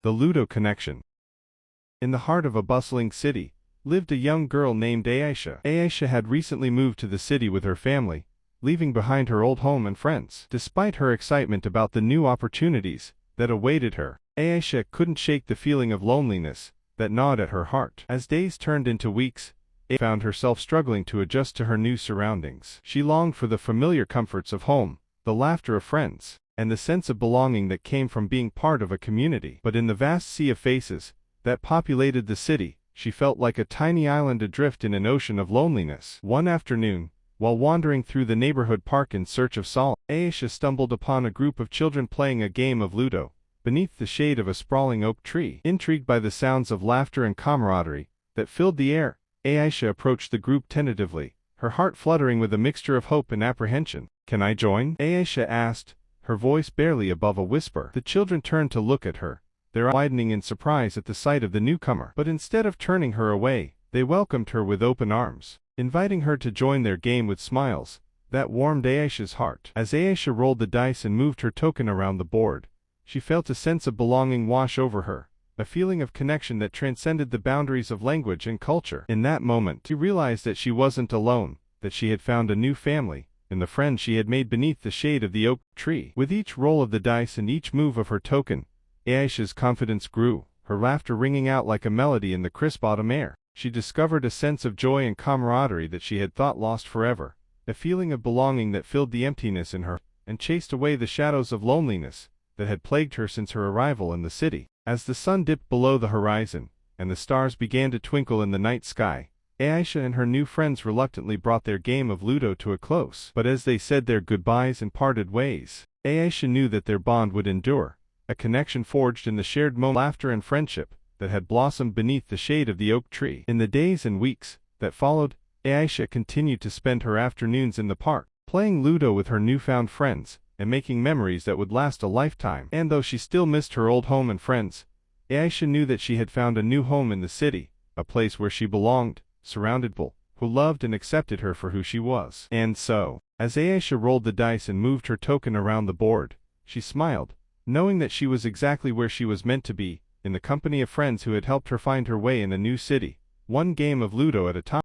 The Ludo Connection. In the heart of a bustling city, lived a young girl named Aisha. Aisha had recently moved to the city with her family, leaving behind her old home and friends. Despite her excitement about the new opportunities that awaited her, Aisha couldn't shake the feeling of loneliness that gnawed at her heart. As days turned into weeks, Aisha found herself struggling to adjust to her new surroundings. She longed for the familiar comforts of home, the laughter of friends, and the sense of belonging that came from being part of a community. But in the vast sea of faces that populated the city, she felt like a tiny island adrift in an ocean of loneliness. One afternoon, while wandering through the neighborhood park in search of solace, Aisha stumbled upon a group of children playing a game of Ludo, beneath the shade of a sprawling oak tree. Intrigued by the sounds of laughter and camaraderie that filled the air, Aisha approached the group tentatively, her heart fluttering with a mixture of hope and apprehension. "Can I join?" Aisha asked, her voice barely above a whisper. The children turned to look at her, their eyes widening in surprise at the sight of the newcomer. But instead of turning her away, they welcomed her with open arms, inviting her to join their game with smiles that warmed Aisha's heart. As Aisha rolled the dice and moved her token around the board, she felt a sense of belonging wash over her, a feeling of connection that transcended the boundaries of language and culture. In that moment, she realized that she wasn't alone, that she had found a new family in the friends she had made beneath the shade of the oak tree. With each roll of the dice and each move of her token, Aisha's confidence grew, her laughter ringing out like a melody in the crisp autumn air. She discovered a sense of joy and camaraderie that she had thought lost forever, a feeling of belonging that filled the emptiness in her and chased away the shadows of loneliness that had plagued her since her arrival in the city. As the sun dipped below the horizon and the stars began to twinkle in the night sky, Aisha and her new friends reluctantly brought their game of Ludo to a close. But as they said their goodbyes and parted ways, Aisha knew that their bond would endure, a connection forged in the shared moment of laughter and friendship that had blossomed beneath the shade of the oak tree. In the days and weeks that followed, Aisha continued to spend her afternoons in the park, playing Ludo with her newfound friends, and making memories that would last a lifetime. And though she still missed her old home and friends, Aisha knew that she had found a new home in the city, a place where she belonged, surrounded by people who loved and accepted her for who she was. And so, as Aisha rolled the dice and moved her token around the board, she smiled, knowing that she was exactly where she was meant to be, in the company of friends who had helped her find her way in a new city, one game of Ludo at a time.